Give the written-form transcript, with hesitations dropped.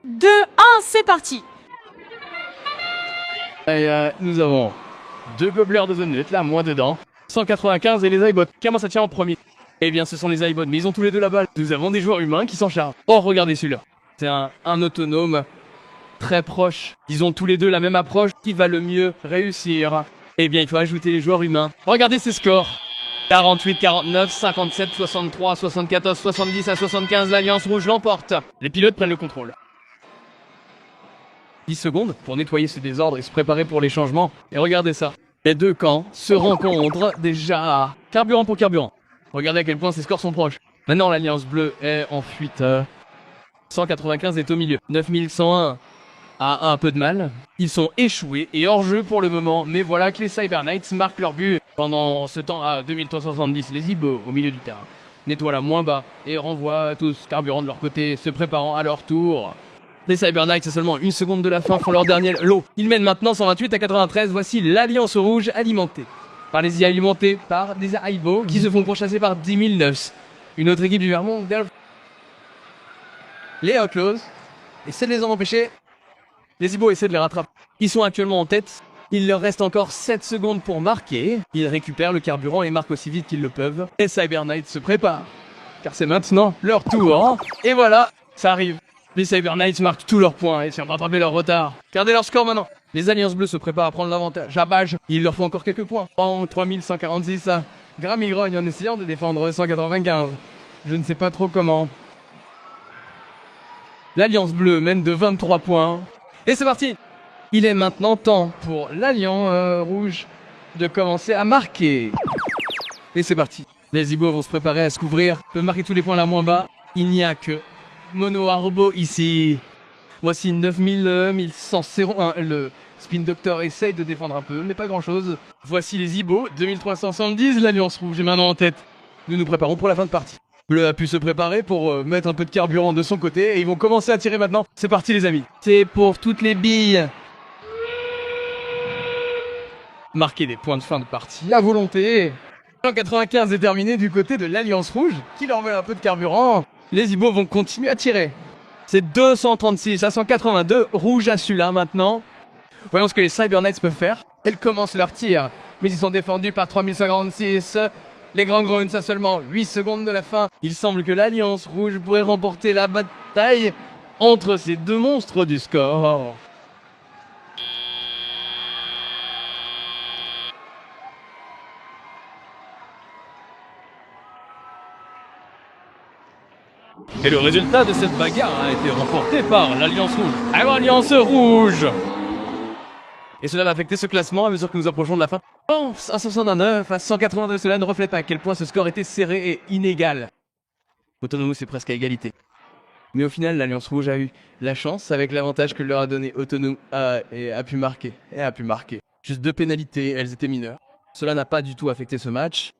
2, 1, c'est parti. Et nous avons deux gobelets de zone neutre, là, moi dedans. 195 et les iBots. Comment ça tient en premier? Eh bien, ce sont les iBots, mais ils ont tous les deux la balle. Nous avons des joueurs humains qui s'en chargent. Oh, regardez celui-là. C'est un autonome très proche. Ils ont tous les deux la même approche. Qui va le mieux réussir? Eh bien, il faut ajouter les joueurs humains. Regardez ces scores. 48, 49, 57, 63, 74, 70 à 75. L'Alliance Rouge l'emporte. Les pilotes prennent le contrôle. 10 secondes pour nettoyer ce désordre et se préparer pour les changements. Et regardez ça. Les deux camps se rencontrent déjà. Carburant pour carburant. Regardez à quel point ces scores sont proches. Maintenant, l'Alliance Bleue est en fuite. 195 est au milieu. 9101 a un peu de mal. Ils sont échoués et hors jeu pour le moment. Mais voilà que les Cyber Knights marquent leur but. Pendant ce temps à 2370, les Ibo au milieu du terrain nettoient la moins bas et renvoient tous carburant de leur côté, se préparant à leur tour. Les Cyber Knights, à seulement une seconde de la fin, font leur dernier lot. Ils mènent maintenant 128 à 93. Voici l'Alliance Rouge alimentée par des Aibo qui se font pourchasser par 10 000 Nufs. Une autre équipe du Vermont, les Outlaws, essaient de les en empêcher. Les Ibo essaient de les rattraper. Ils sont actuellement en tête. Il leur reste encore 7 secondes pour marquer. Ils récupèrent le carburant et marquent aussi vite qu'ils le peuvent. Les Cyber Knights se préparent, car c'est maintenant leur tour. Et voilà, ça arrive. Les Cyber Knights marquent tous leurs points et essaient de rattraper leur retard. Regardez leur score maintenant. Les Alliances Bleues se préparent à prendre l'avantage. Abage, il leur faut encore quelques points. 3146 à Gramigrogne en essayant de défendre 195. Je ne sais pas trop comment. L'Alliance Bleue mène de 23 points. Et c'est parti. Il est maintenant temps pour l'Alliance Rouge de commencer à marquer. Et c'est parti. Les Ibo vont se préparer à se couvrir. Peuvent marquer tous les points là moins bas. Il n'y a que Mono Arbo ici. Voici 9101. Le Spin Doctor essaye de défendre un peu, mais pas grand chose. Voici les Ibo, 2370. L'Alliance Rouge est maintenant en tête. Nous nous préparons pour la fin de partie. Bleu a pu se préparer pour mettre un peu de carburant de son côté et ils vont commencer à tirer maintenant. C'est parti les amis. C'est pour toutes les billes. Marquer des points de fin de partie à volonté. 195 est terminé du côté de l'Alliance Rouge qui leur met un peu de carburant. Les Ibo vont continuer à tirer. C'est 236 à 182. Rouge a su là maintenant. Voyons ce que les Cyber Knights peuvent faire. Elles commencent leur tir, mais ils sont défendus par 3146. Les Grands Grunts à seulement 8 secondes de la fin. Il semble que l'Alliance Rouge pourrait remporter la bataille entre ces deux monstres du score. Et le résultat de cette bagarre a été remporté par l'Alliance Rouge. Alors, Alliance Rouge! Et cela va affecter ce classement à mesure que nous approchons de la fin. Oh, 169 à 182, cela ne reflète pas à quel point ce score était serré et inégal. Autonomous est presque à égalité. Mais au final, l'Alliance Rouge a eu la chance avec l'avantage que leur a donné Autonomous et a pu marquer. Juste 2 pénalités, elles étaient mineures. Cela n'a pas du tout affecté ce match.